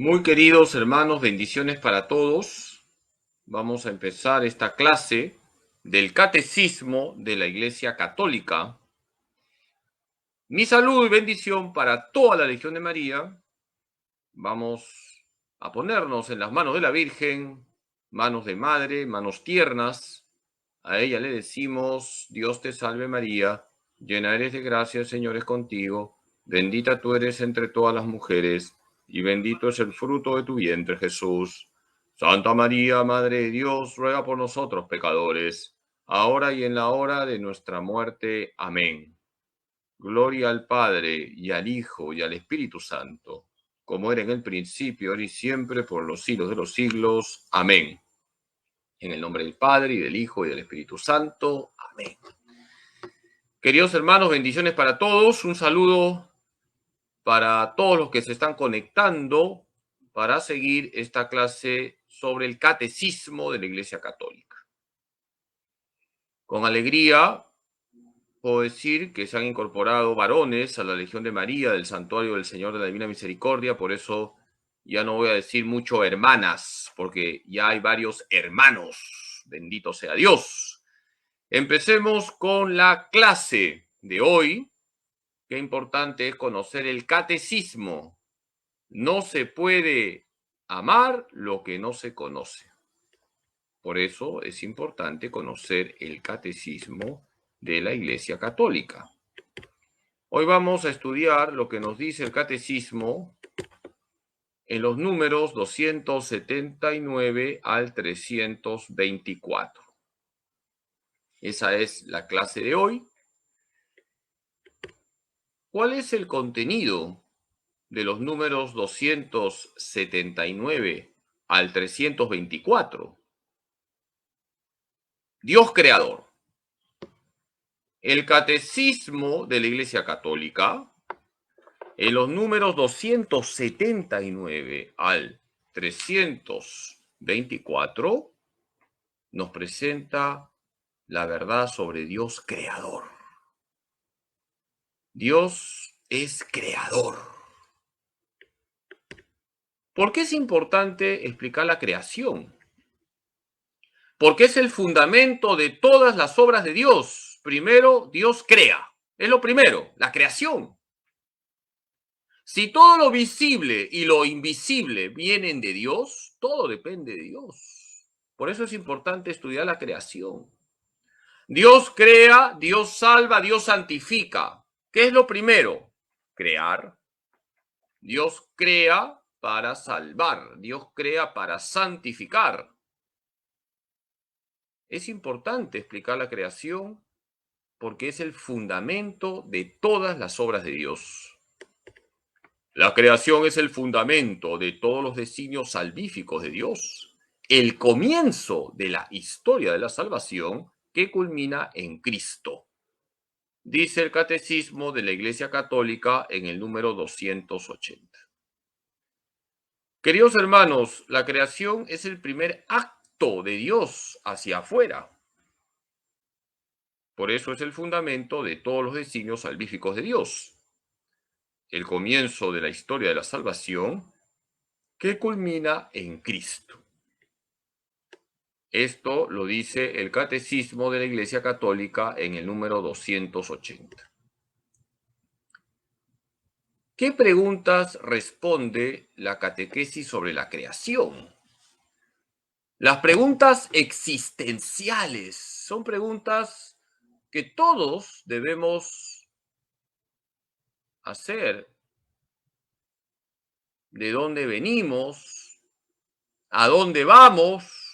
Muy queridos hermanos, bendiciones para todos. Vamos a empezar esta clase del Catecismo de la Iglesia Católica. Mi salud y bendición para toda la Legión de María. Vamos a ponernos en las manos de la Virgen, manos de madre, manos tiernas. A ella le decimos: Dios te salve María, llena eres de gracia, el Señor es contigo, bendita tú eres entre todas las mujeres, y bendito es el fruto de tu vientre, Jesús. Santa María, Madre de Dios, ruega por nosotros pecadores, ahora y en la hora de nuestra muerte. Amén. Gloria al Padre, y al Hijo, y al Espíritu Santo, como era en el principio, ahora y siempre, por los siglos de los siglos. Amén. En el nombre del Padre, y del Hijo, y del Espíritu Santo. Amén. Queridos hermanos, bendiciones para todos. Un saludo para todos los que se están conectando para seguir esta clase sobre el Catecismo de la Iglesia Católica. Con alegría puedo decir que se han incorporado varones a la Legión de María del Santuario del Señor de la Divina Misericordia. Por eso ya no voy a decir mucho hermanas, porque ya hay varios hermanos. Bendito sea Dios. Empecemos con la clase de hoy. Qué importante es conocer el catecismo. No se puede amar lo que no se conoce. Por eso es importante conocer el catecismo de la Iglesia Católica. Hoy vamos a estudiar lo que nos dice el catecismo en los números 279 al 324. Esa es la clase de hoy. ¿Cuál es el contenido de los números 279 al 324? Dios creador. El catecismo de la Iglesia Católica, en los números 279 al 324, nos presenta la verdad sobre Dios creador. Dios es creador. ¿Por qué es importante explicar la creación? Porque es el fundamento de todas las obras de Dios. Primero, Dios crea. Es lo primero, la creación. Si todo lo visible y lo invisible vienen de Dios, todo depende de Dios. Por eso es importante estudiar la creación. Dios crea, Dios salva, Dios santifica. ¿Qué es lo primero? Crear. Dios crea para salvar, Dios crea para santificar. Es importante explicar la creación porque es el fundamento de todas las obras de Dios. La creación es el fundamento de todos los designios salvíficos de Dios, el comienzo de la historia de la salvación que culmina en Cristo. Dice el Catecismo de la Iglesia Católica en el número 280. Queridos hermanos, la creación es el primer acto de Dios hacia afuera. Por eso es el fundamento de todos los designios salvíficos de Dios. El comienzo de la historia de la salvación que culmina en Cristo. Esto lo dice el Catecismo de la Iglesia Católica en el número 280. ¿Qué preguntas responde la catequesis sobre la creación? Las preguntas existenciales son preguntas que todos debemos hacer. ¿De dónde venimos? ¿A dónde vamos?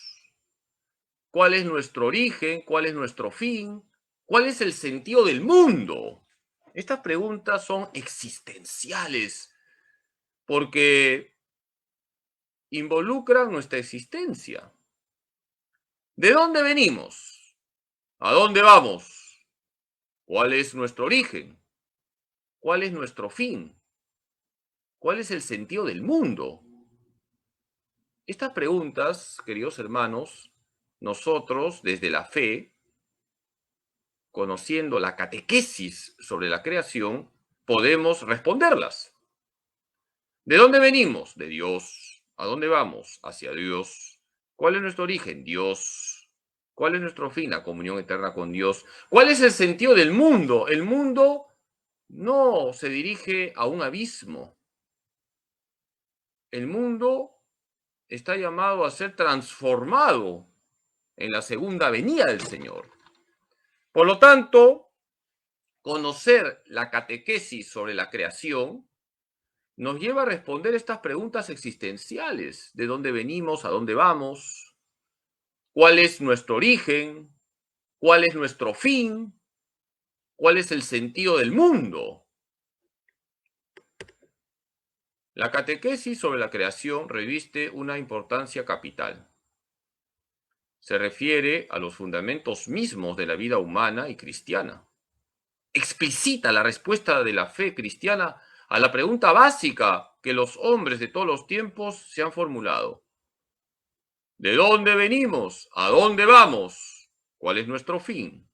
¿Cuál es nuestro origen? ¿Cuál es nuestro fin? ¿Cuál es el sentido del mundo? Estas preguntas son existenciales porque involucran nuestra existencia. ¿De dónde venimos? ¿A dónde vamos? ¿Cuál es nuestro origen? ¿Cuál es nuestro fin? ¿Cuál es el sentido del mundo? Estas preguntas, queridos hermanos, nosotros desde la fe, conociendo la catequesis sobre la creación, podemos responderlas. ¿De dónde venimos? De Dios. ¿A dónde vamos? Hacia Dios. ¿Cuál es nuestro origen? Dios. ¿Cuál es nuestro fin? La comunión eterna con Dios. ¿Cuál es el sentido del mundo? El mundo no se dirige a un abismo. El mundo está llamado a ser transformado en la segunda venida del Señor. Por lo tanto, conocer la catequesis sobre la creación nos lleva a responder estas preguntas existenciales. ¿De dónde venimos? ¿A dónde vamos? ¿Cuál es nuestro origen? ¿Cuál es nuestro fin? ¿Cuál es el sentido del mundo? La catequesis sobre la creación reviste una importancia capital. Se refiere a los fundamentos mismos de la vida humana y cristiana. Explicita la respuesta de la fe cristiana a la pregunta básica que los hombres de todos los tiempos se han formulado. ¿De dónde venimos? ¿A dónde vamos? ¿Cuál es nuestro fin?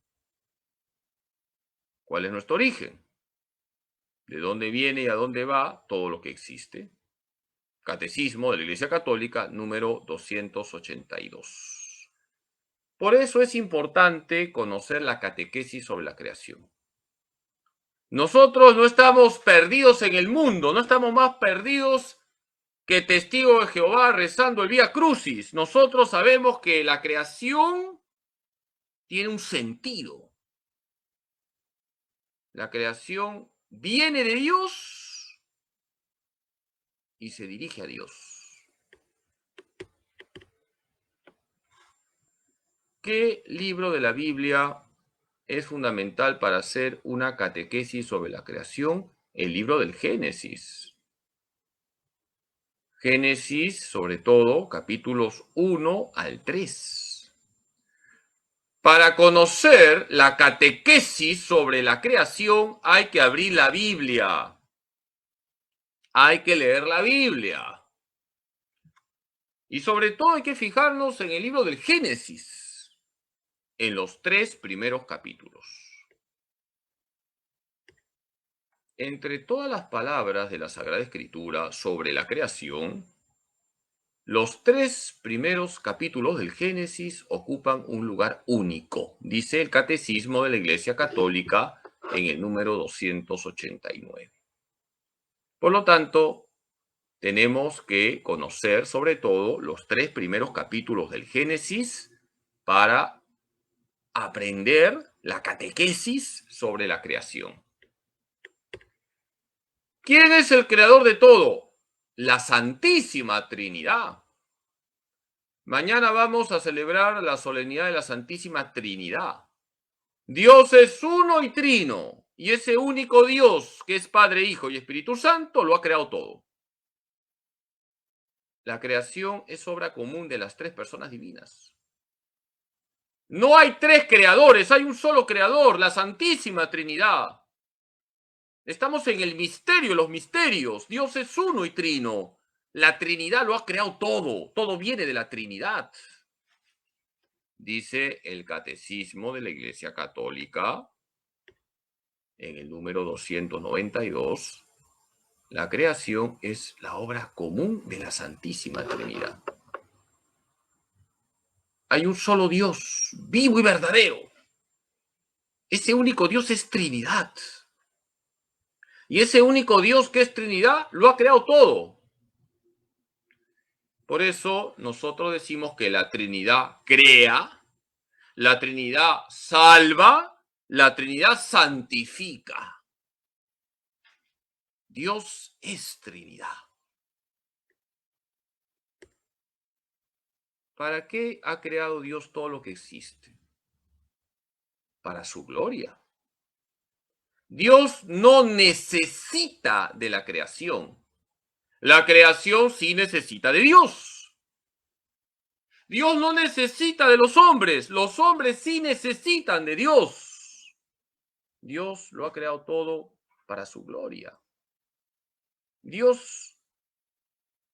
¿Cuál es nuestro origen? ¿De dónde viene y a dónde va todo lo que existe? Catecismo de la Iglesia Católica, número 282. Por eso es importante conocer la catequesis sobre la creación. Nosotros no estamos perdidos en el mundo, no estamos más perdidos que testigos de Jehová rezando el Vía Crucis. Nosotros sabemos que la creación tiene un sentido. La creación viene de Dios y se dirige a Dios. ¿Qué libro de la Biblia es fundamental para hacer una catequesis sobre la creación? El libro del Génesis. Génesis, sobre todo, capítulos 1 al 3. Para conocer la catequesis sobre la creación hay que abrir la Biblia. Hay que leer la Biblia. Y sobre todo hay que fijarnos en el libro del Génesis, en los 3 primeros capítulos. Entre todas las palabras de la Sagrada Escritura sobre la creación, los 3 primeros capítulos del Génesis ocupan un lugar único, dice el Catecismo de la Iglesia Católica en el número 289. Por lo tanto, tenemos que conocer sobre todo los 3 primeros capítulos del Génesis para aprender la catequesis sobre la creación. ¿Quién es el creador de todo? La Santísima Trinidad. Mañana vamos a celebrar la solemnidad de la Santísima Trinidad. Dios es uno y trino, y ese único Dios, que es Padre, Hijo y Espíritu Santo, lo ha creado todo. La creación es obra común de las 3 personas divinas. No hay 3 creadores, hay un solo creador, la Santísima Trinidad. Estamos en el misterio, los misterios. Dios es uno y trino. La Trinidad lo ha creado todo. Todo viene de la Trinidad. Dice el Catecismo de la Iglesia Católica, en el número 292, la creación es la obra común de la Santísima Trinidad. Hay un solo Dios, vivo y verdadero. Ese único Dios es Trinidad. Y ese único Dios que es Trinidad lo ha creado todo. Por eso nosotros decimos que la Trinidad crea, la Trinidad salva, la Trinidad santifica. Dios es Trinidad. ¿Para qué ha creado Dios todo lo que existe? Para su gloria. Dios no necesita de la creación. La creación sí necesita de Dios. Dios no necesita de los hombres sí necesitan de Dios. Dios lo ha creado todo para su gloria. Dios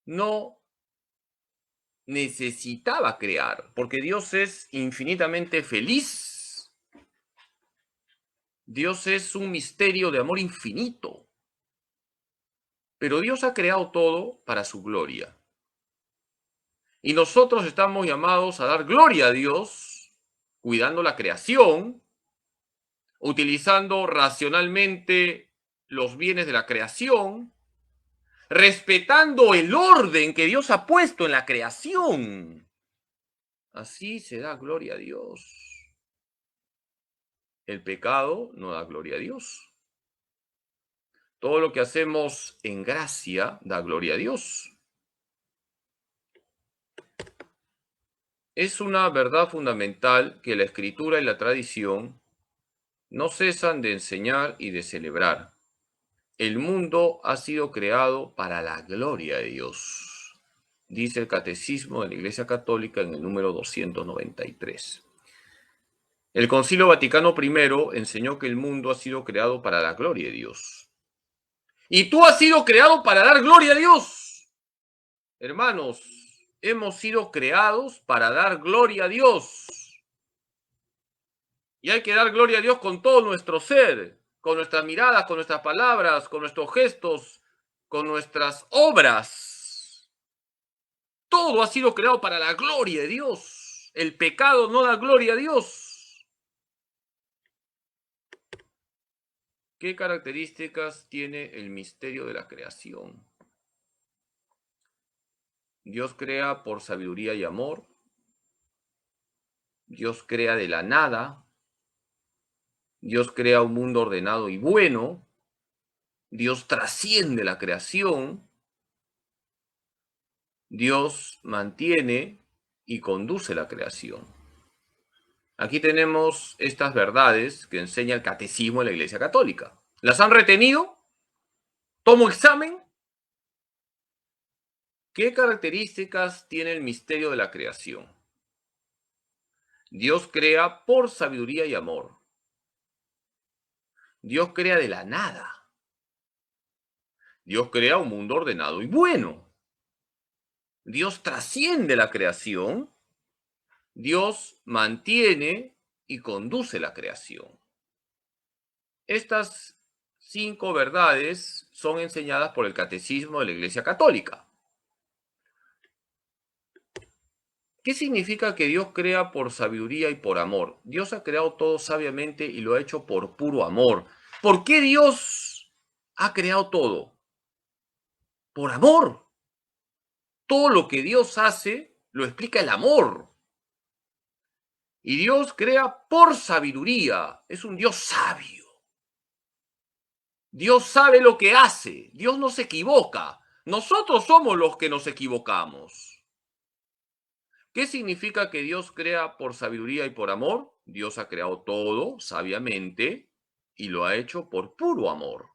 no necesitaba crear, porque Dios es infinitamente feliz. Dios es un misterio de amor infinito. Pero Dios ha creado todo para su gloria. Y nosotros estamos llamados a dar gloria a Dios, cuidando la creación, utilizando racionalmente los bienes de la creación, respetando el orden que Dios ha puesto en la creación. Así se da gloria a Dios. El pecado no da gloria a Dios. Todo lo que hacemos en gracia da gloria a Dios. Es una verdad fundamental que la Escritura y la tradición no cesan de enseñar y de celebrar. El mundo ha sido creado para la gloria de Dios, dice el Catecismo de la Iglesia Católica en el número 293. El Concilio Vaticano I enseñó que el mundo ha sido creado para la gloria de Dios. Y tú has sido creado para dar gloria a Dios. Hermanos, hemos sido creados para dar gloria a Dios. Y hay que dar gloria a Dios con todo nuestro ser, con nuestras miradas, con nuestras palabras, con nuestros gestos, con nuestras obras. Todo ha sido creado para la gloria de Dios. El pecado no da gloria a Dios. ¿Qué características tiene el misterio de la creación? Dios crea por sabiduría y amor. Dios crea de la nada. Dios crea un mundo ordenado y bueno. Dios trasciende la creación. Dios mantiene y conduce la creación. Aquí tenemos estas verdades que enseña el Catecismo de la Iglesia Católica. ¿Las han retenido? ¿Tomo examen? ¿Qué características tiene el misterio de la creación? Dios crea por sabiduría y amor. Dios crea de la nada. Dios crea un mundo ordenado y bueno. Dios trasciende la creación. Dios mantiene y conduce la creación. Estas 5 verdades son enseñadas por el Catecismo de la Iglesia Católica. ¿Qué significa que Dios crea por sabiduría y por amor? Dios ha creado todo sabiamente y lo ha hecho por puro amor. ¿Por qué Dios ha creado todo? Por amor. Todo lo que Dios hace lo explica el amor. Y Dios crea por sabiduría. Es un Dios sabio. Dios sabe lo que hace. Dios no se equivoca. Nosotros somos los que nos equivocamos. ¿Qué significa que Dios crea por sabiduría y por amor? Dios ha creado todo sabiamente y lo ha hecho por puro amor.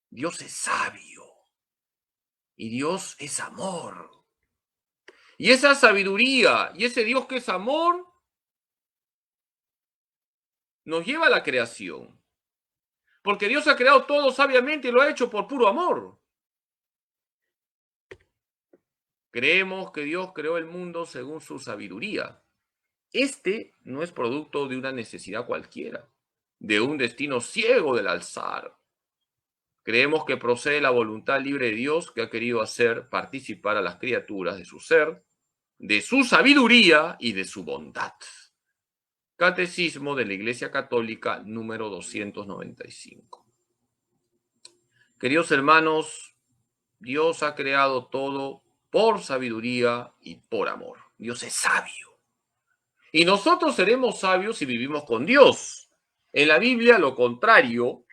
Dios es sabio y Dios es amor. Y esa sabiduría y ese Dios que es amor nos lleva a la creación. Porque Dios ha creado todo sabiamente y lo ha hecho por puro amor. Creemos que Dios creó el mundo según su sabiduría. Este no es producto de una necesidad cualquiera, de un destino ciego del alzar. Creemos que procede de la voluntad libre de Dios que ha querido hacer participar a las criaturas de su ser, de su sabiduría y de su bondad. Catecismo de la Iglesia Católica número 295. Queridos hermanos, Dios ha creado todo por sabiduría y por amor. Dios es sabio. Y nosotros seremos sabios si vivimos con Dios. En la Biblia, lo contrario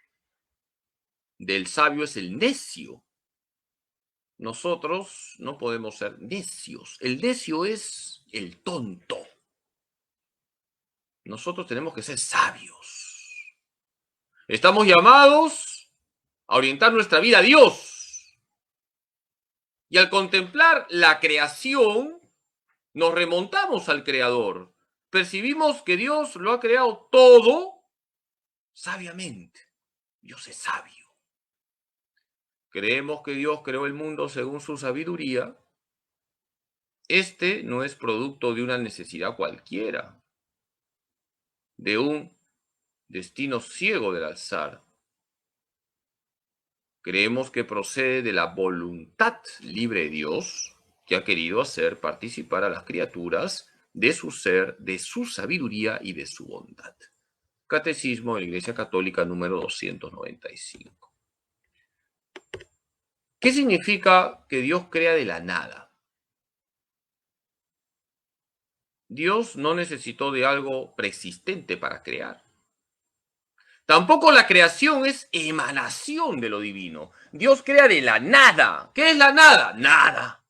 del sabio es el necio. Nosotros no podemos ser necios. El necio es el tonto. Nosotros tenemos que ser sabios. Estamos llamados a orientar nuestra vida a Dios. Y al contemplar la creación, nos remontamos al Creador. Percibimos que Dios lo ha creado todo sabiamente. Dios es sabio. Creemos que Dios creó el mundo según su sabiduría. Este no es producto de una necesidad cualquiera, de un destino ciego del azar. Creemos que procede de la voluntad libre de Dios, que ha querido hacer participar a las criaturas de su ser, de su sabiduría y de su bondad. Catecismo de la Iglesia Católica número 295. ¿Qué significa que Dios crea de la nada? Dios no necesitó de algo preexistente para crear. Tampoco la creación es emanación de lo divino. Dios crea de la nada. ¿Qué es la nada? Nada.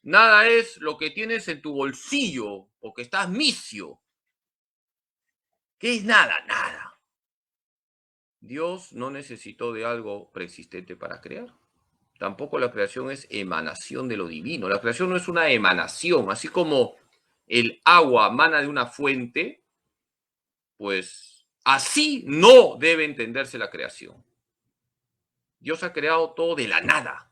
Nada es lo que tienes en tu bolsillo o que estás misio. ¿Qué es nada? Nada. Dios no necesitó de algo preexistente para crear. Tampoco la creación es emanación de lo divino. La creación no es una emanación, así como el agua emana de una fuente, pues así no debe entenderse la creación. Dios ha creado todo de la nada.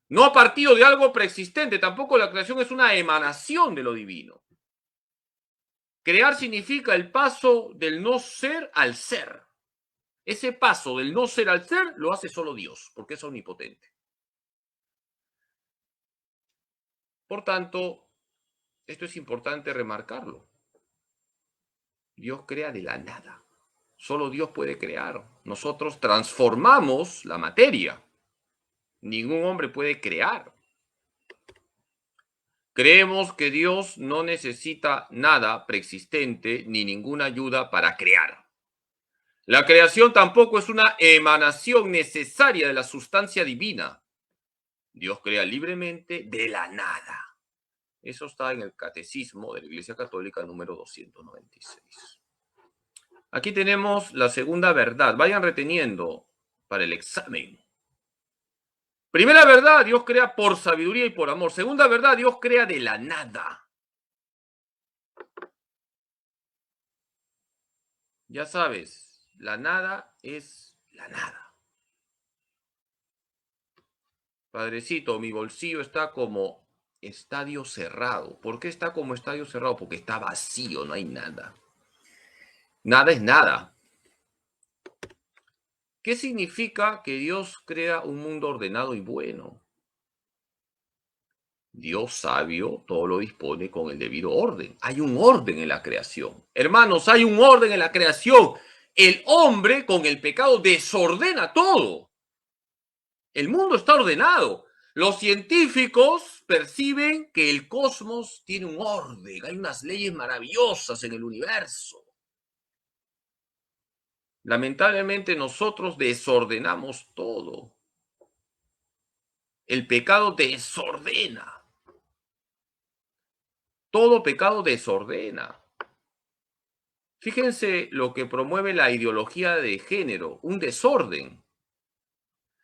No ha partido de algo preexistente, tampoco la creación es una emanación de lo divino. Crear significa el paso del no ser al ser. Ese paso del no ser al ser lo hace solo Dios, porque es omnipotente. Por tanto, esto es importante remarcarlo. Dios crea de la nada. Solo Dios puede crear. Nosotros transformamos la materia. Ningún hombre puede crear. Creemos que Dios no necesita nada preexistente ni ninguna ayuda para crear. La creación tampoco es una emanación necesaria de la sustancia divina. Dios crea libremente de la nada. Eso está en el Catecismo de la Iglesia Católica número 296. Aquí tenemos la segunda verdad. Vayan reteniendo para el examen. Primera verdad, Dios crea por sabiduría y por amor. Segunda verdad, Dios crea de la nada. Ya sabes, la nada es la nada. Padrecito, mi bolsillo está como estadio cerrado. ¿Por qué está como estadio cerrado? Porque está vacío, no hay nada. Nada es nada. ¿Qué significa que Dios crea un mundo ordenado y bueno? Dios sabio todo lo dispone con el debido orden. Hay un orden en la creación. Hermanos, hay un orden en la creación. El hombre con el pecado desordena todo. El mundo está ordenado. Los científicos perciben que el cosmos tiene un orden. Hay unas leyes maravillosas en el universo. Lamentablemente nosotros desordenamos todo. El pecado desordena. Todo pecado desordena. Fíjense lo que promueve la ideología de género, un desorden.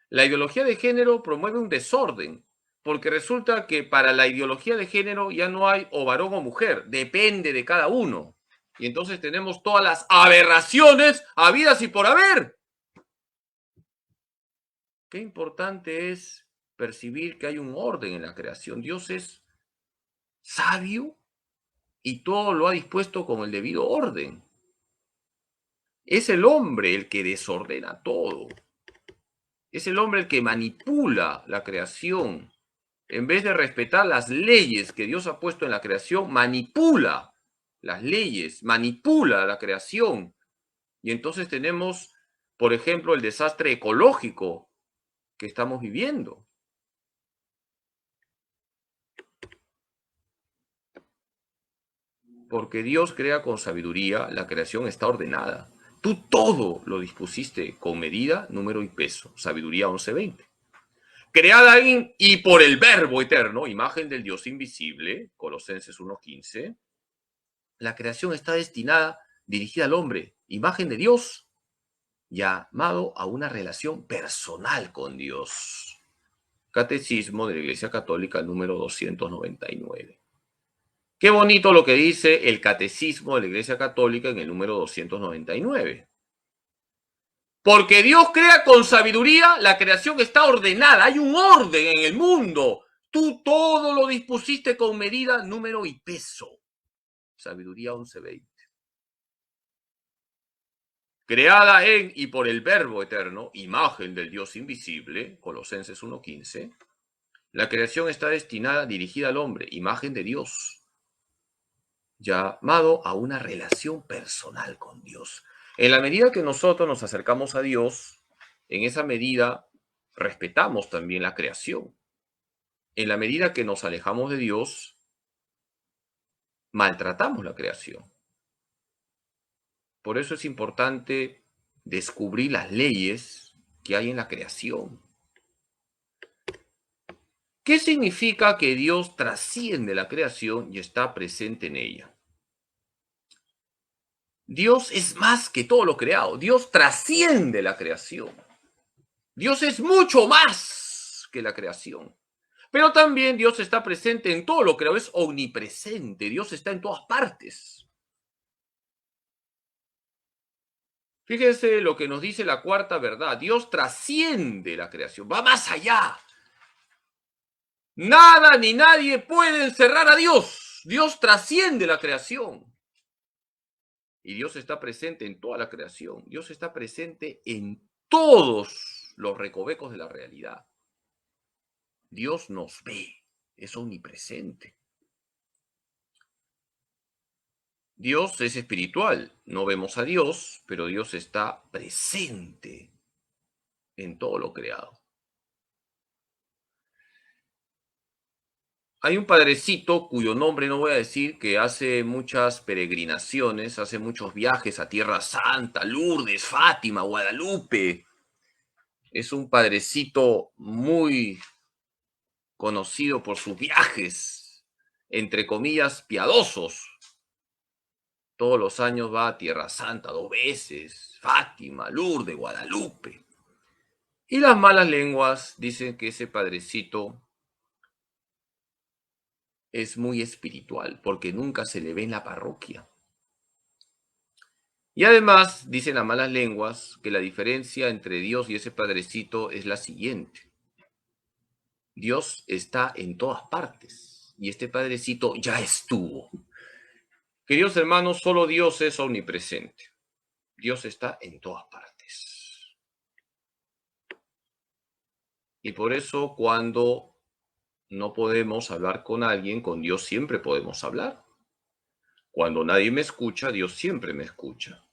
La ideología de género promueve un desorden, porque resulta que para la ideología de género ya no hay o varón o mujer, depende de cada uno. Y entonces tenemos todas las aberraciones habidas y por haber. Qué importante es percibir que hay un orden en la creación. Dios es sabio y todo lo ha dispuesto con el debido orden. Es el hombre el que desordena todo. Es el hombre el que manipula la creación. En vez de respetar las leyes que Dios ha puesto en la creación, manipula las leyes, manipula la creación. Y entonces tenemos, por ejemplo, el desastre ecológico que estamos viviendo. Porque Dios crea con sabiduría, la creación está ordenada. Tú todo lo dispusiste con medida, número y peso. Sabiduría 11:20. Creada en y por el Verbo eterno, imagen del Dios invisible, Colosenses 1:15. La creación está destinada, dirigida al hombre, imagen de Dios, llamado a una relación personal con Dios. Catecismo de la Iglesia Católica número 299. Qué bonito lo que dice el Catecismo de la Iglesia Católica en el número 299. Porque Dios crea con sabiduría, la creación está ordenada, hay un orden en el mundo. Tú todo lo dispusiste con medida, número y peso. Sabiduría 11:20. creada en y por el Verbo eterno, imagen del Dios invisible, Colosenses 1:15, la creación está destinada, dirigida al hombre, imagen de Dios, llamado a una relación personal con Dios. En la medida que nosotros nos acercamos a Dios, en esa medida respetamos también la creación. En la medida que nos alejamos de Dios, maltratamos la creación. Por eso es importante descubrir las leyes que hay en la creación. ¿Qué significa que Dios trasciende la creación y está presente en ella? Dios es más que todo lo creado. Dios trasciende la creación. Dios es mucho más que la creación. Pero también Dios está presente en todo lo creado. Es omnipresente. Dios está en todas partes. Fíjense lo que nos dice la cuarta verdad. Dios trasciende la creación. Va más allá. Nada ni nadie puede encerrar a Dios. Dios trasciende la creación. Y Dios está presente en toda la creación. Dios está presente en todos los recovecos de la realidad. Dios nos ve, es omnipresente. Dios es espiritual, no vemos a Dios, pero Dios está presente en todo lo creado. Hay un padrecito cuyo nombre no voy a decir, que hace muchas peregrinaciones, hace muchos viajes a Tierra Santa, Lourdes, Fátima, Guadalupe. Es un padrecito muy conocido por sus viajes, entre comillas, piadosos. Todos los años va a Tierra Santa 2 veces, Fátima, Lourdes, Guadalupe. Y las malas lenguas dicen que ese padrecito es muy espiritual porque nunca se le ve en la parroquia. Y además, dicen las malas lenguas, que la diferencia entre Dios y ese padrecito es la siguiente. Dios está en todas partes y este padrecito ya estuvo. Queridos hermanos, solo Dios es omnipresente. Dios está en todas partes. Y por eso cuando no podemos hablar con alguien, con Dios siempre podemos hablar. Cuando nadie me escucha, Dios siempre me escucha.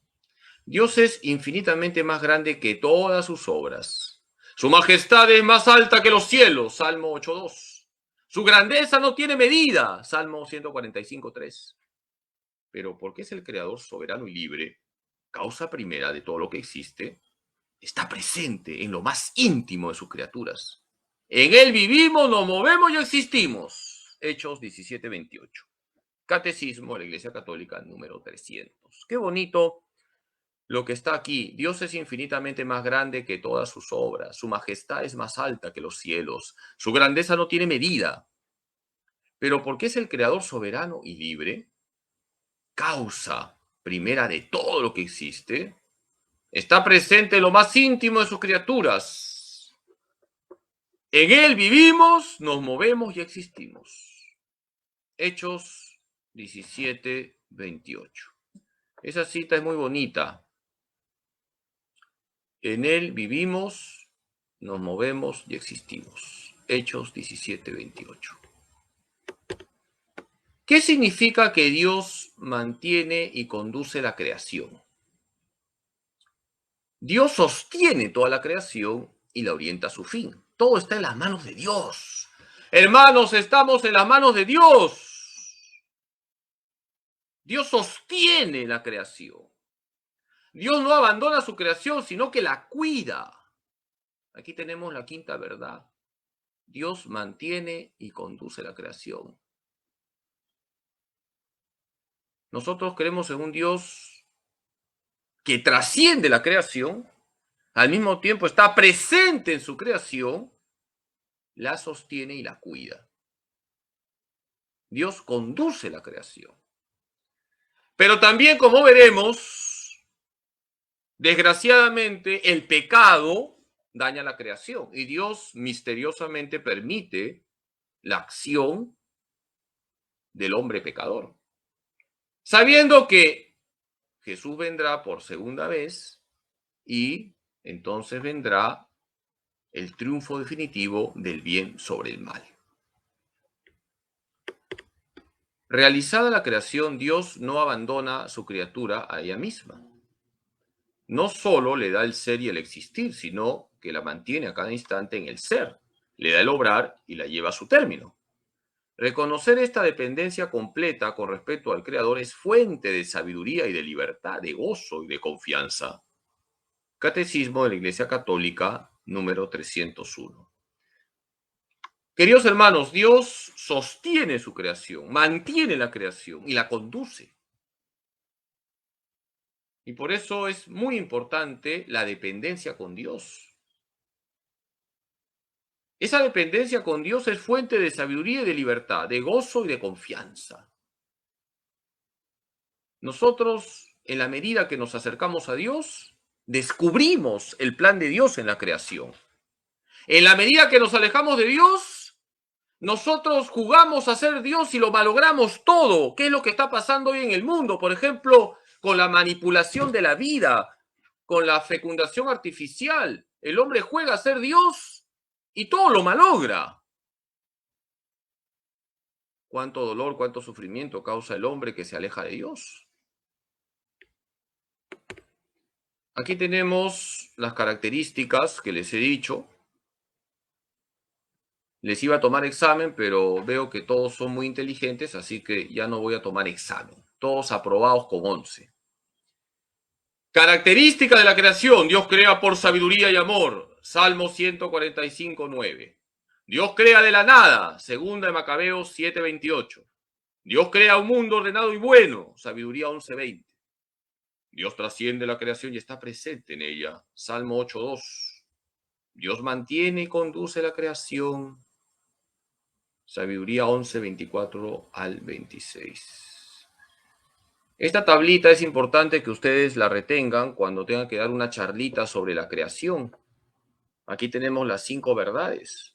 Dios es infinitamente más grande que todas sus obras. Su majestad es más alta que los cielos, Salmo 8:2. Su grandeza no tiene medida, Salmo 145:3. Pero porque es el creador soberano y libre, causa primera de todo lo que existe, está presente en lo más íntimo de sus criaturas. En él vivimos, nos movemos y existimos. Hechos 17:28. Catecismo de la Iglesia Católica número 300. Qué bonito lo que está aquí. Dios es infinitamente más grande que todas sus obras. Su majestad es más alta que los cielos. Su grandeza no tiene medida. Pero porque es el creador soberano y libre, causa primera de todo lo que existe, está presente en lo más íntimo de sus criaturas. En él vivimos, nos movemos y existimos. Hechos 17:28. Esa cita es muy bonita. En él vivimos, nos movemos y existimos. Hechos 17:28. ¿Qué significa que Dios mantiene y conduce la creación? Dios sostiene toda la creación y la orienta a su fin. Todo está en las manos de Dios. Hermanos, estamos en las manos de Dios. Dios sostiene la creación. Dios no abandona su creación, sino que la cuida. Aquí tenemos la quinta verdad. Dios mantiene y conduce la creación. Nosotros creemos en un Dios que trasciende la creación, al mismo tiempo está presente en su creación, la sostiene y la cuida. Dios conduce la creación. Pero también, como veremos, desgraciadamente el pecado daña la creación y Dios misteriosamente permite la acción del hombre pecador. Sabiendo que Jesús vendrá por segunda vez y entonces vendrá el triunfo definitivo del bien sobre el mal. Realizada la creación, Dios no abandona a su criatura a ella misma. No solo le da el ser y el existir, sino que la mantiene a cada instante en el ser, le da el obrar y la lleva a su término. Reconocer esta dependencia completa con respecto al Creador es fuente de sabiduría y de libertad, de gozo y de confianza. Catecismo de la Iglesia Católica, número 301. Queridos hermanos, Dios sostiene su creación, mantiene la creación y la conduce. Y por eso es muy importante la dependencia con Dios. Esa dependencia con Dios es fuente de sabiduría y de libertad, de gozo y de confianza. Nosotros, en la medida que nos acercamos a Dios, descubrimos el plan de Dios en la creación. En la medida que nos alejamos de Dios, nosotros jugamos a ser Dios y lo malogramos todo. ¿Qué es lo que está pasando hoy en el mundo? Por ejemplo, con la manipulación de la vida, con la fecundación artificial. El hombre juega a ser Dios y todo lo malogra. Cuánto dolor, cuánto sufrimiento causa el hombre que se aleja de Dios. Aquí tenemos las características que les he dicho. Les iba a tomar examen, pero veo que todos son muy inteligentes, así que ya no voy a tomar examen. Todos aprobados con 11. Característica de la creación. Dios crea por sabiduría y amor. Salmo 145, 9. Dios crea de la nada. Segunda de Macabeos 7, 28. Dios crea un mundo ordenado y bueno. Sabiduría 11, 20. Dios trasciende la creación y está presente en ella. Salmo 8, 2. Dios mantiene y conduce la creación. Sabiduría 11, 24 al 26. Esta tablita es importante que ustedes la retengan cuando tengan que dar una charlita sobre la creación. Aquí tenemos las 5 verdades.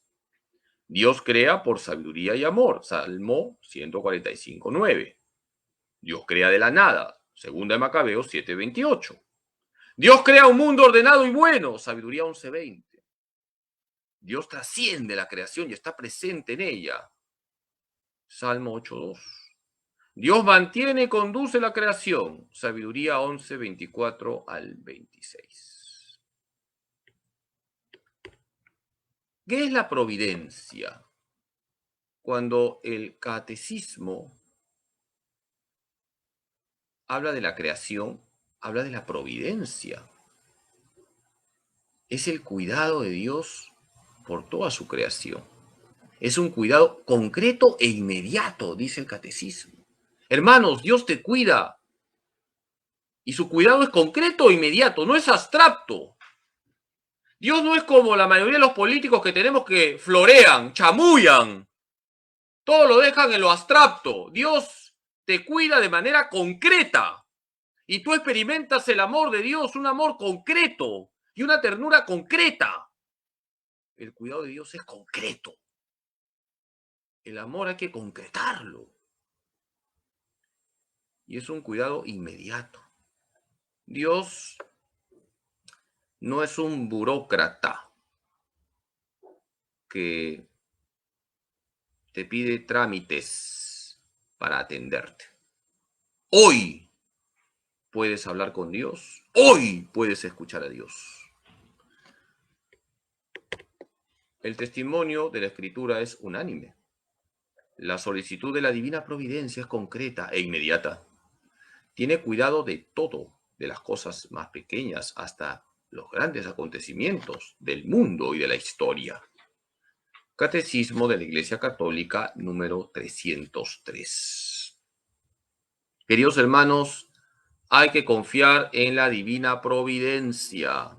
Dios crea por sabiduría y amor. Salmo 145, 9. Dios crea de la nada. Segunda de Macabeos 7, 28. Dios crea un mundo ordenado y bueno. Sabiduría 11, 20. Dios trasciende la creación y está presente en ella. Salmo 8, 2. Dios mantiene y conduce la creación. Sabiduría 11, 24 al 26. ¿Qué es la providencia? Cuando el catecismo habla de la creación, habla de la providencia. Es el cuidado de Dios por toda su creación. Es un cuidado concreto e inmediato, dice el catecismo. Hermanos, Dios te cuida. Y su cuidado es concreto e inmediato, no es abstracto. Dios no es como la mayoría de los políticos que tenemos que florean, chamullan. Todo lo dejan en lo abstracto. Dios te cuida de manera concreta. Y tú experimentas el amor de Dios, un amor concreto y una ternura concreta. El cuidado de Dios es concreto. El amor hay que concretarlo. Y es un cuidado inmediato. Dios no es un burócrata que te pide trámites para atenderte. Hoy puedes hablar con Dios. Hoy puedes escuchar a Dios. El testimonio de la Escritura es unánime. La solicitud de la divina providencia es concreta e inmediata. Tiene cuidado de todo, de las cosas más pequeñas hasta los grandes acontecimientos del mundo y de la historia. Catecismo de la Iglesia Católica, número 303. Queridos hermanos, hay que confiar en la divina providencia.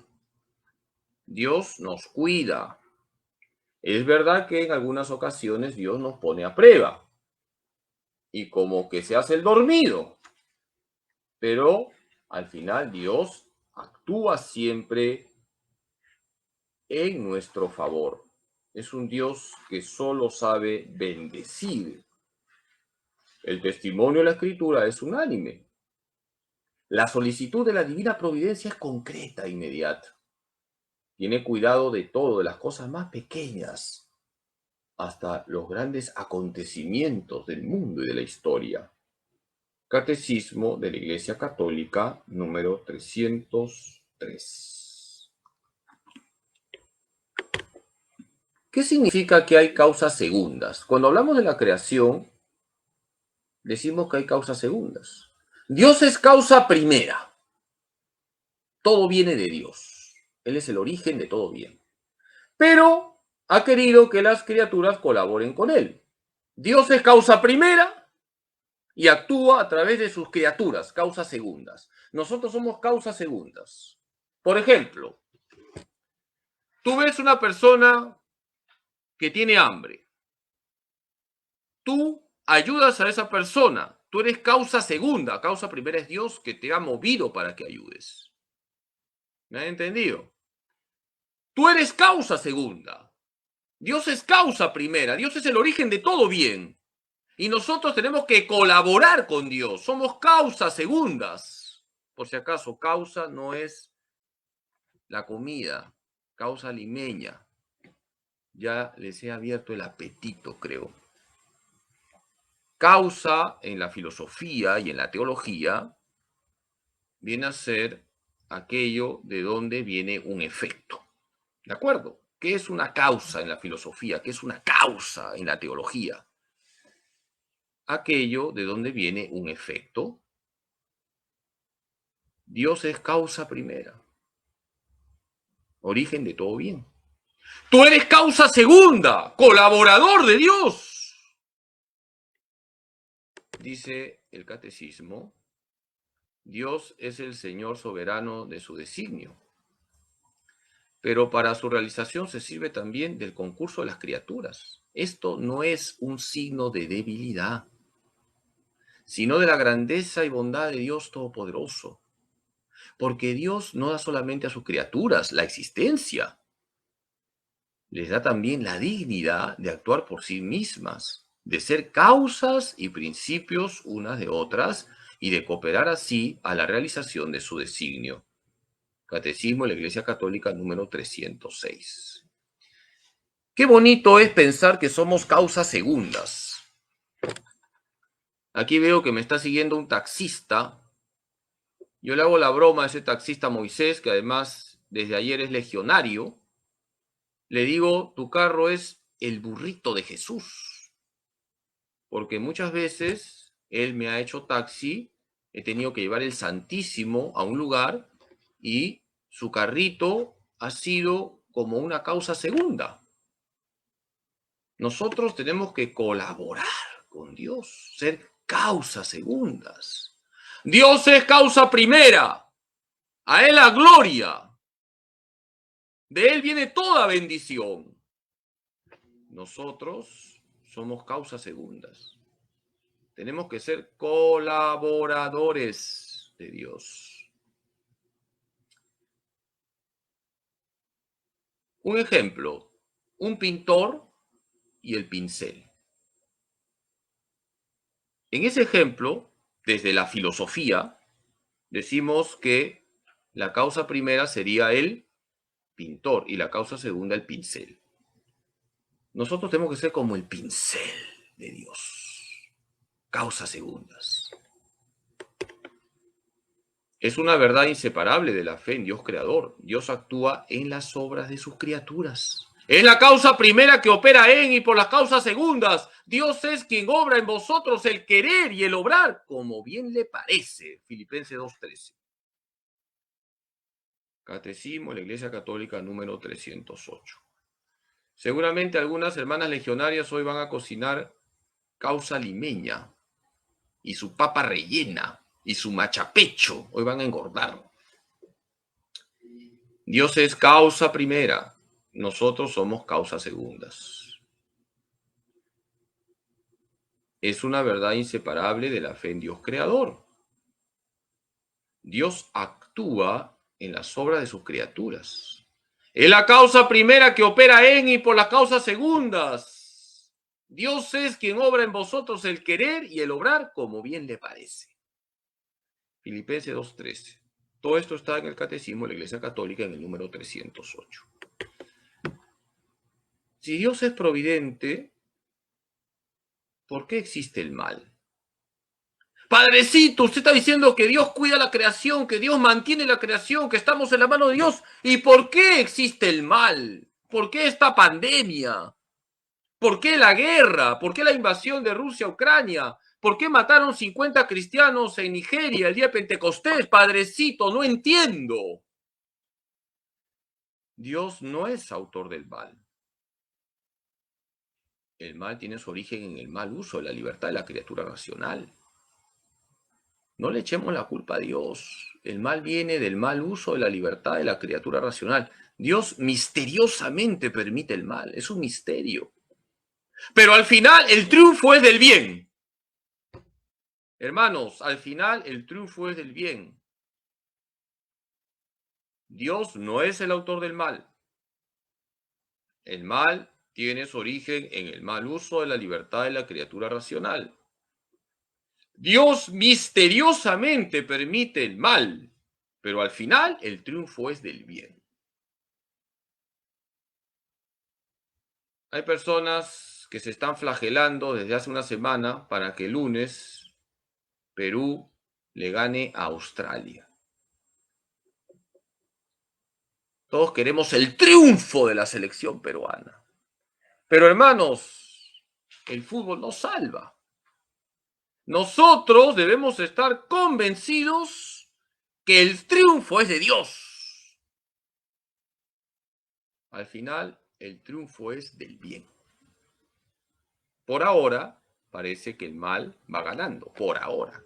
Dios nos cuida. Es verdad que en algunas ocasiones Dios nos pone a prueba y como que se hace el dormido, pero al final Dios actúa siempre en nuestro favor. Es un Dios que solo sabe bendecir. El testimonio de la Escritura es unánime. La solicitud de la divina providencia es concreta e inmediata. Tiene cuidado de todo, de las cosas más pequeñas hasta los grandes acontecimientos del mundo y de la historia. Catecismo de la Iglesia Católica, número 303. ¿Qué significa que hay causas segundas? Cuando hablamos de la creación, decimos que hay causas segundas. Dios es causa primera. Todo viene de Dios. Él es el origen de todo bien. Pero ha querido que las criaturas colaboren con él. Dios es causa primera y actúa a través de sus criaturas, causas segundas. Nosotros somos causas segundas. Por ejemplo, tú ves una persona que tiene hambre. Tú ayudas a esa persona. Tú eres causa segunda. Causa primera es Dios que te ha movido para que ayudes. ¿Me han entendido? Tú eres causa segunda. Dios es causa primera. Dios es el origen de todo bien. Y nosotros tenemos que colaborar con Dios. Somos causas segundas. Por si acaso, causa no es la comida, causa limeña. Ya les he abierto el apetito, creo. Causa en la filosofía y en la teología viene a ser aquello de donde viene un efecto. ¿De acuerdo? ¿Qué es una causa en la filosofía? ¿Qué es una causa en la teología? Aquello de donde viene un efecto. Dios es causa primera, origen de todo bien. Tú eres causa segunda, colaborador de Dios. Dice el catecismo, Dios es el Señor soberano de su designio, pero para su realización se sirve también del concurso de las criaturas. Esto no es un signo de debilidad, sino de la grandeza y bondad de Dios Todopoderoso. Porque Dios no da solamente a sus criaturas la existencia, les da también la dignidad de actuar por sí mismas, de ser causas y principios unas de otras y de cooperar así a la realización de su designio. Catecismo de la Iglesia Católica número 306. Qué bonito es pensar que somos causas segundas. Aquí veo que me está siguiendo un taxista. Yo le hago la broma a ese taxista Moisés, que además desde ayer es legionario. Le digo, tu carro es el burrito de Jesús. Porque muchas veces él me ha hecho taxi, he tenido que llevar el Santísimo a un lugar y su carrito ha sido como una causa segunda. Nosotros tenemos que colaborar con Dios, ser causas segundas. Dios es causa primera, a Él la gloria, de Él viene toda bendición. Nosotros somos causas segundas. Tenemos que ser colaboradores de Dios. Un ejemplo, un pintor y el pincel. En ese ejemplo, desde la filosofía, decimos que la causa primera sería el pintor y la causa segunda el pincel. Nosotros tenemos que ser como el pincel de Dios. Causas segundas. Es una verdad inseparable de la fe en Dios creador. Dios actúa en las obras de sus criaturas. Es la causa primera que opera en y por las causas segundas. Dios es quien obra en vosotros el querer y el obrar, como bien le parece. Filipenses 2:13. Catecismo de la Iglesia Católica número 308. Seguramente algunas hermanas legionarias hoy van a cocinar causa limeña y su papa rellena y su machapecho. Hoy van a engordar. Dios es causa primera. Nosotros somos causas segundas. Es una verdad inseparable de la fe en Dios creador. Dios actúa en las obras de sus criaturas. Es la causa primera que opera en y por las causas segundas. Dios es quien obra en vosotros el querer y el obrar como bien le parece. Filipenses 2:13. Todo esto está en el Catecismo de la Iglesia Católica en el número 308. Si Dios es providente, ¿por qué existe el mal? Padrecito, usted está diciendo que Dios cuida la creación, que Dios mantiene la creación, que estamos en la mano de Dios. ¿Y por qué existe el mal? ¿Por qué esta pandemia? ¿Por qué la guerra? ¿Por qué la invasión de Rusia a Ucrania? ¿Por qué mataron 50 cristianos en Nigeria el día de Pentecostés? Padrecito, no entiendo. Dios no es autor del mal. El mal tiene su origen en el mal uso de la libertad de la criatura racional. No le echemos la culpa a Dios. El mal viene del mal uso de la libertad de la criatura racional. Dios misteriosamente permite el mal. Es un misterio. Pero al final el triunfo es del bien. Hermanos, al final el triunfo es del bien. Dios no es el autor del mal. El mal tiene su origen en el mal uso de la libertad de la criatura racional. Dios misteriosamente permite el mal, pero al final el triunfo es del bien. Hay personas que se están flagelando desde hace una semana para que el lunes Perú le gane a Australia. Todos queremos el triunfo de la selección peruana. Pero hermanos, el fútbol no salva. Nosotros debemos estar convencidos que el triunfo es de Dios. Al final, el triunfo es del bien. Por ahora, parece que el mal va ganando, por ahora.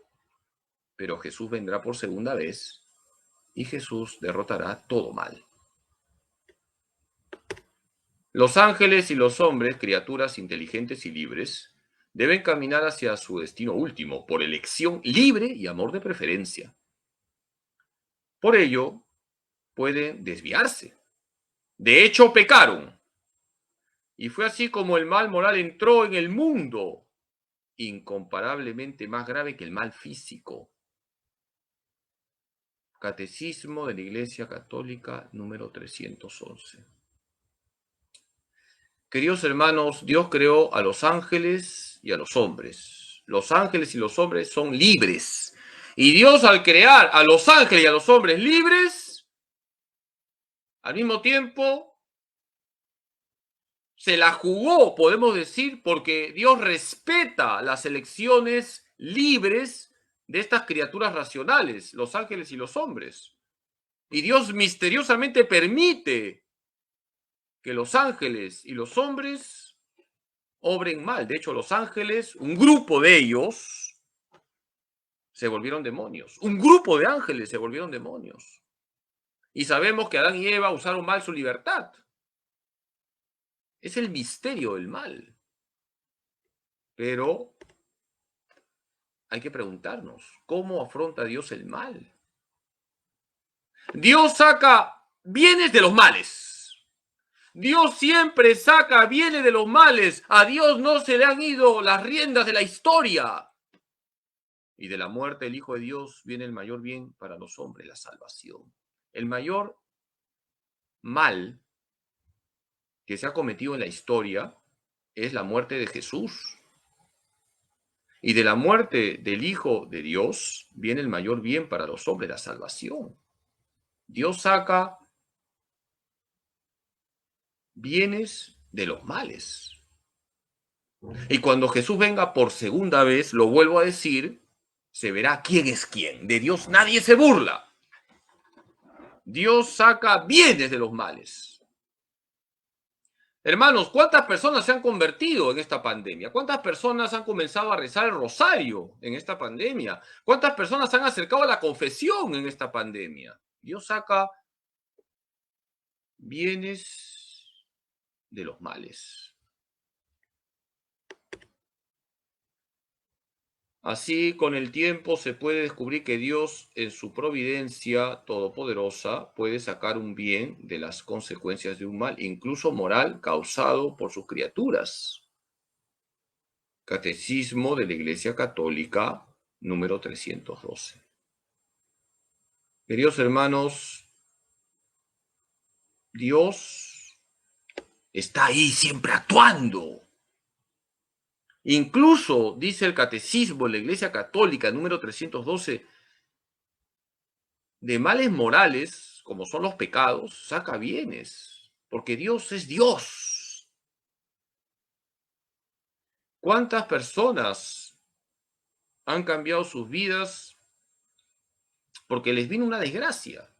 Pero Jesús vendrá por segunda vez y Jesús derrotará todo mal. Los ángeles y los hombres, criaturas inteligentes y libres, deben caminar hacia su destino último por elección libre y amor de preferencia. Por ello, pueden desviarse. De hecho, pecaron. Y fue así como el mal moral entró en el mundo, incomparablemente más grave que el mal físico. Catecismo de la Iglesia Católica número 311. Queridos hermanos, Dios creó a los ángeles y a los hombres. Los ángeles y los hombres son libres. Y Dios, al crear a los ángeles y a los hombres libres, al mismo tiempo se la jugó, podemos decir, porque Dios respeta las elecciones libres de estas criaturas racionales, los ángeles y los hombres. Y Dios misteriosamente permite que los ángeles y los hombres obren mal. De hecho, los ángeles, un grupo de ellos, se volvieron demonios. Un grupo de ángeles se volvieron demonios. Y sabemos que Adán y Eva usaron mal su libertad. Es el misterio del mal. Pero hay que preguntarnos, ¿cómo afronta Dios el mal? Dios saca bienes de los males. Dios siempre saca bienes de los males. A Dios no se le han ido las riendas de la historia. Y de la muerte del Hijo de Dios viene el mayor bien para los hombres, la salvación. El mayor mal que se ha cometido en la historia es la muerte de Jesús. Y de la muerte del Hijo de Dios viene el mayor bien para los hombres, la salvación. Dios saca bienes de los males. Y cuando Jesús venga por segunda vez, lo vuelvo a decir, se verá quién es quién. De Dios nadie se burla. Dios saca bienes de los males. Hermanos, ¿cuántas personas se han convertido en esta pandemia? ¿Cuántas personas han comenzado a rezar el rosario en esta pandemia? ¿Cuántas personas se han acercado a la confesión en esta pandemia? Dios saca bienes de los males. Así, con el tiempo se puede descubrir que Dios, en su providencia todopoderosa, puede sacar un bien de las consecuencias de un mal, incluso moral, causado por sus criaturas. Catecismo de la Iglesia Católica, número 312. Queridos hermanos, Dios está ahí siempre actuando. Incluso, dice el Catecismo de la Iglesia Católica, número 312, de males morales, como son los pecados, saca bienes, porque Dios es Dios. ¿Cuántas personas han cambiado sus vidas porque les vino una desgracia?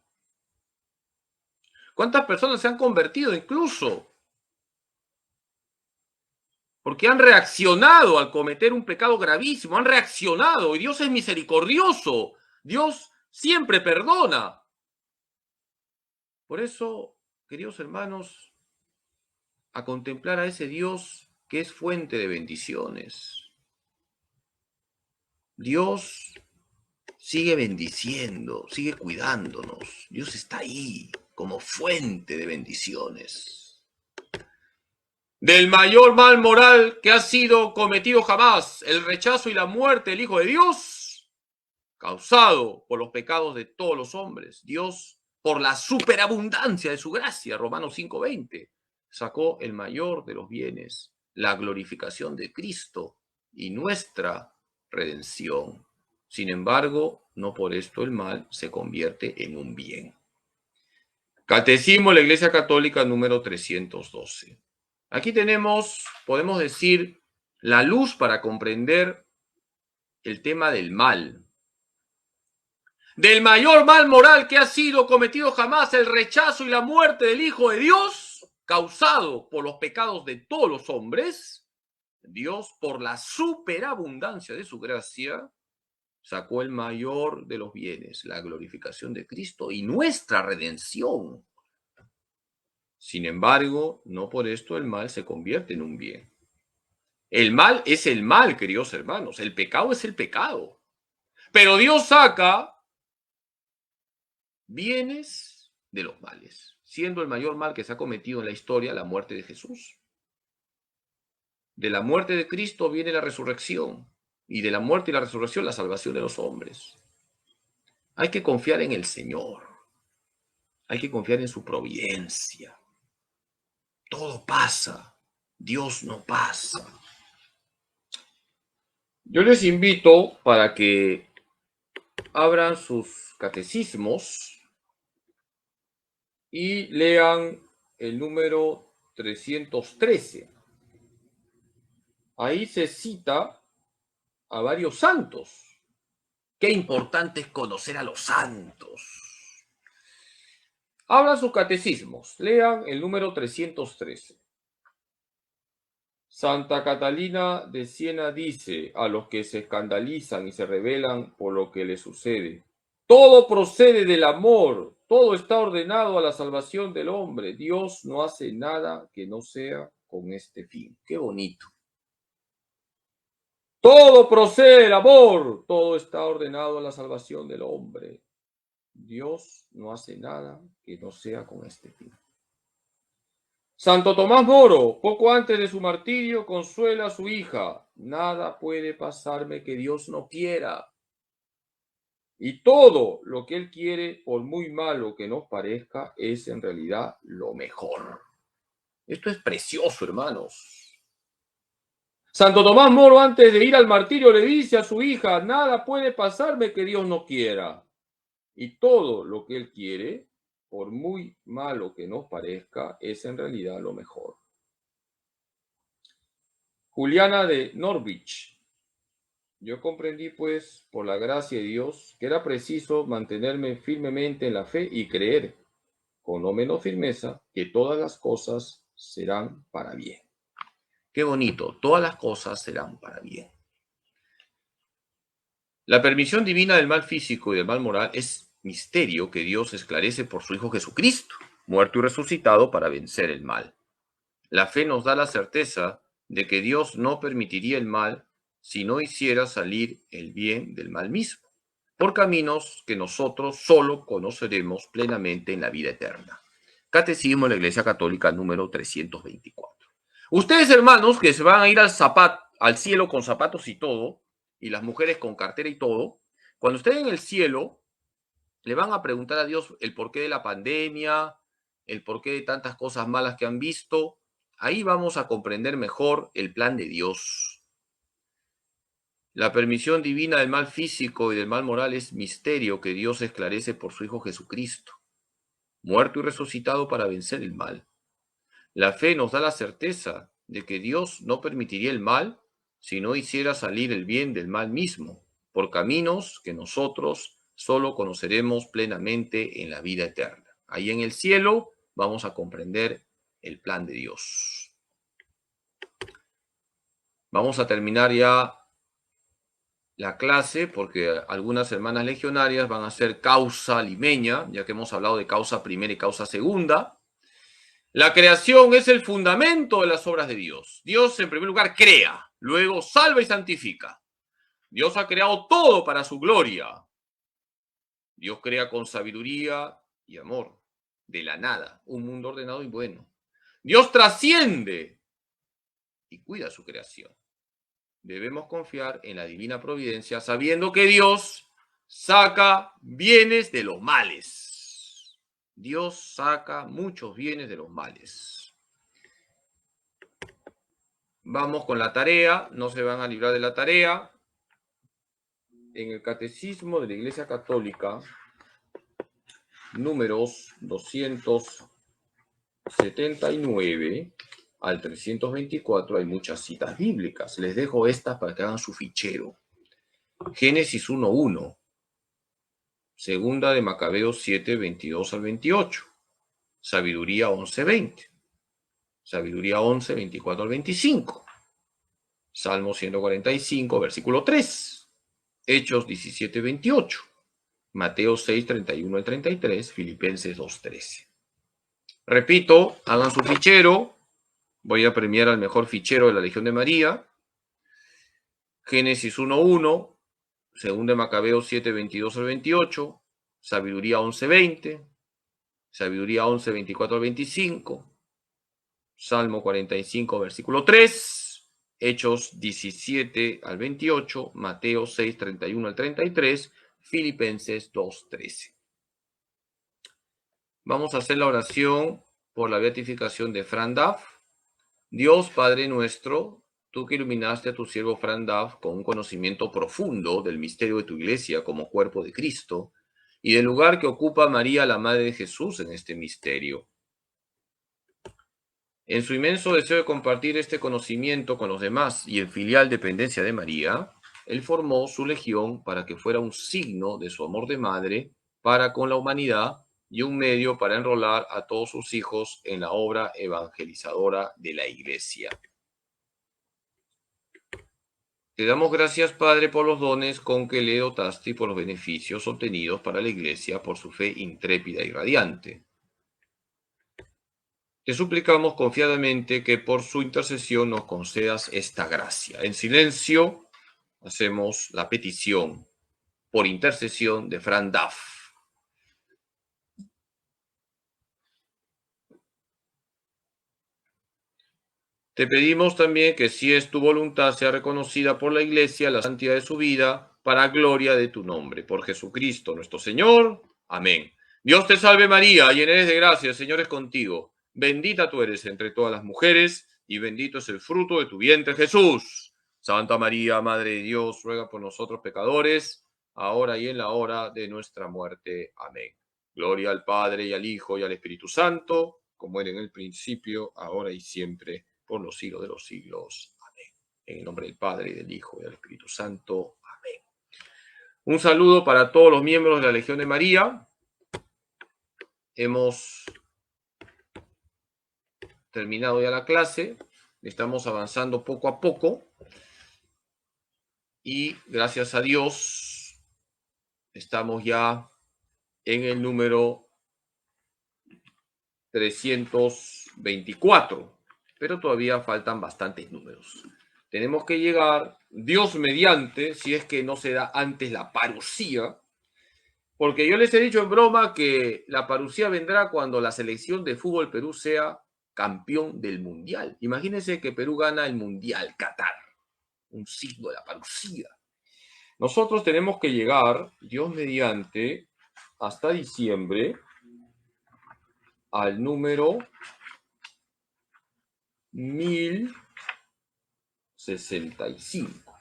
¿Cuántas personas se han convertido incluso porque han reaccionado al cometer un pecado gravísimo? Han reaccionado y Dios es misericordioso. Dios siempre perdona. Por eso, queridos hermanos, a contemplar a ese Dios que es fuente de bendiciones. Dios sigue bendiciendo, sigue cuidándonos. Dios está ahí como fuente de bendiciones. Del mayor mal moral que ha sido cometido jamás, el rechazo y la muerte del Hijo de Dios, causado por los pecados de todos los hombres. Dios, por la superabundancia de su gracia, Romanos 5:20, sacó el mayor de los bienes, la glorificación de Cristo y nuestra redención. Sin embargo, no por esto el mal se convierte en un bien. Catecismo de la Iglesia Católica número 312. Aquí tenemos, podemos decir, la luz para comprender el tema del mal. Del mayor mal moral que ha sido cometido jamás, el rechazo y la muerte del Hijo de Dios, causado por los pecados de todos los hombres, Dios, por la superabundancia de su gracia, sacó el mayor de los bienes, la glorificación de Cristo y nuestra redención. Sin embargo, no por esto el mal se convierte en un bien. El mal es el mal, queridos hermanos. El pecado es el pecado. Pero Dios saca bienes de los males, siendo el mayor mal que se ha cometido en la historia la muerte de Jesús. De la muerte de Cristo viene la resurrección, y de la muerte y la resurrección la salvación de los hombres. Hay que confiar en el Señor. Hay que confiar en su providencia. Todo pasa. Dios no pasa. Yo les invito para que abran sus catecismos y lean el número 313. Ahí se cita a varios santos. Qué importante es conocer a los santos. Abran sus catecismos, lean el número 313. Santa Catalina de Siena dice a los que se escandalizan y se rebelan por lo que les sucede: todo procede del amor, todo está ordenado a la salvación del hombre. Dios no hace nada que no sea con este fin. Qué bonito. Todo procede del amor, todo está ordenado a la salvación del hombre. Dios no hace nada que no sea con este fin. Santo Tomás Moro, poco antes de su martirio, consuela a su hija: nada puede pasarme que Dios no quiera. Y todo lo que Él quiere, por muy malo que nos parezca, es en realidad lo mejor. Esto es precioso, hermanos. Santo Tomás Moro, antes de ir al martirio, le dice a su hija: nada puede pasarme que Dios no quiera. Y todo lo que Él quiere, por muy malo que nos parezca, es en realidad lo mejor. Juliana de Norwich. Yo comprendí, pues, por la gracia de Dios, que era preciso mantenerme firmemente en la fe y creer, con no menos firmeza, que todas las cosas serán para bien. Qué bonito, todas las cosas serán para bien. La permisión divina del mal físico y del mal moral es misterio que Dios esclarece por su Hijo Jesucristo, muerto y resucitado para vencer el mal. La fe nos da la certeza de que Dios no permitiría el mal si no hiciera salir el bien del mal mismo, por caminos que nosotros solo conoceremos plenamente en la vida eterna. Catecismo de la Iglesia Católica número 324. Ustedes, hermanos, que se van a ir al cielo con zapatos y todo, y las mujeres con cartera y todo, cuando estén en el cielo, Le van a preguntar a Dios el porqué de la pandemia, el porqué de tantas cosas malas que han visto. Ahí vamos a comprender mejor el plan de Dios. La permisión divina del mal físico y del mal moral es misterio que Dios esclarece por su Hijo Jesucristo, muerto y resucitado para vencer el mal. La fe nos da la certeza de que Dios no permitiría el mal si no hiciera salir el bien del mal mismo, por caminos que nosotros solo conoceremos plenamente en la vida eterna. Ahí en el cielo vamos a comprender el plan de Dios. Vamos a terminar ya la clase porque algunas hermanas legionarias van a hacer causa limeña, ya que hemos hablado de causa primera y causa segunda. La creación es el fundamento de las obras de Dios. Dios, en primer lugar, crea, luego salva y santifica. Dios ha creado todo para su gloria. Dios crea con sabiduría y amor, de la nada, un mundo ordenado y bueno. Dios trasciende y cuida su creación. Debemos confiar en la divina providencia, sabiendo que Dios saca bienes de los males. Dios saca muchos bienes de los males. Vamos con la tarea, no se van a librar de la tarea. En el Catecismo de la Iglesia Católica, números 279 al 324, hay muchas citas bíblicas. Les dejo estas para que hagan su fichero. Génesis 1:1, segunda de Macabeos 7:22 al 28, Sabiduría 11:20, Sabiduría 11:24 al 25, Salmo 145, versículo 3, Hechos 17:28, Mateo 6:31 al 33, Filipenses 2:13. Repito, hagan su fichero. Voy a premiar al mejor fichero de la Legión de María. Génesis 1:1, segunda de Macabeos 7:22 al 28, Sabiduría 11:20, Sabiduría 11:24 al 25, Salmo 45, versículo 3, Hechos 17 al 28, Mateo 6:31 al 33, Filipenses 2:13. Vamos a hacer la oración por la beatificación de Fran Duff. Dios Padre nuestro, tú que iluminaste a tu siervo Fran Duff con un conocimiento profundo del misterio de tu iglesia como cuerpo de Cristo y del lugar que ocupa María, la Madre de Jesús, en este misterio. En su inmenso deseo de compartir este conocimiento con los demás y en filial dependencia de María, él formó su legión para que fuera un signo de su amor de madre para con la humanidad y un medio para enrolar a todos sus hijos en la obra evangelizadora de la Iglesia. Te damos gracias, Padre, por los dones con que le dotaste y por los beneficios obtenidos para la Iglesia por su fe intrépida y radiante. Te suplicamos confiadamente que por su intercesión nos concedas esta gracia. En silencio hacemos la petición por intercesión de Fran Duff. Te pedimos también que si es tu voluntad sea reconocida por la Iglesia la santidad de su vida para gloria de tu nombre. Por Jesucristo nuestro Señor. Amén. Dios te salve María, llena eres de gracia, el Señor es contigo. Bendita tú eres entre todas las mujeres y bendito es el fruto de tu vientre Jesús. Santa María, Madre de Dios, ruega por nosotros pecadores, ahora y en la hora de nuestra muerte. Amén. Gloria al Padre y al Hijo y al Espíritu Santo, como era en el principio, ahora y siempre, por los siglos de los siglos. Amén. En el nombre del Padre, y del Hijo y del Espíritu Santo. Amén. Un saludo para todos los miembros de la Legión de María. Hemos terminado ya la clase. Estamos avanzando poco a poco. Y gracias a Dios, estamos ya en el número 324. Pero todavía faltan bastantes números. Tenemos que llegar, Dios mediante, si es que no se da antes la parucía, porque yo les he dicho en broma que la parucía vendrá cuando la selección de fútbol Perú sea campeón del mundial. Imagínense que Perú gana el mundial, Qatar, un signo de la parucía. Nosotros tenemos que llegar, Dios mediante, hasta diciembre al número 1065.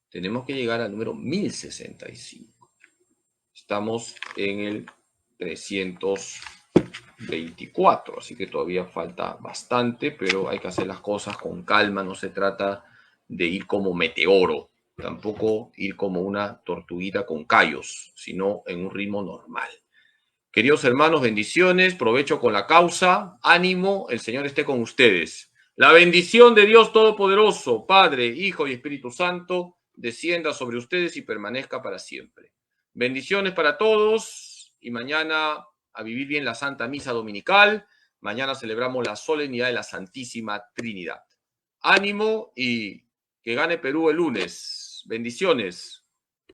Tenemos que llegar al número 1065. Estamos en el 324, así que todavía falta bastante, pero hay que hacer las cosas con calma. No se trata de ir como meteoro, tampoco ir como una tortuguita con callos, sino en un ritmo normal. Queridos hermanos, bendiciones, provecho con la causa, ánimo, el Señor esté con ustedes. La bendición de Dios Todopoderoso, Padre, Hijo y Espíritu Santo, descienda sobre ustedes y permanezca para siempre. Bendiciones para todos y mañana a vivir bien la Santa Misa Dominical. Mañana celebramos la solemnidad de la Santísima Trinidad. Ánimo y que gane Perú el lunes. Bendiciones.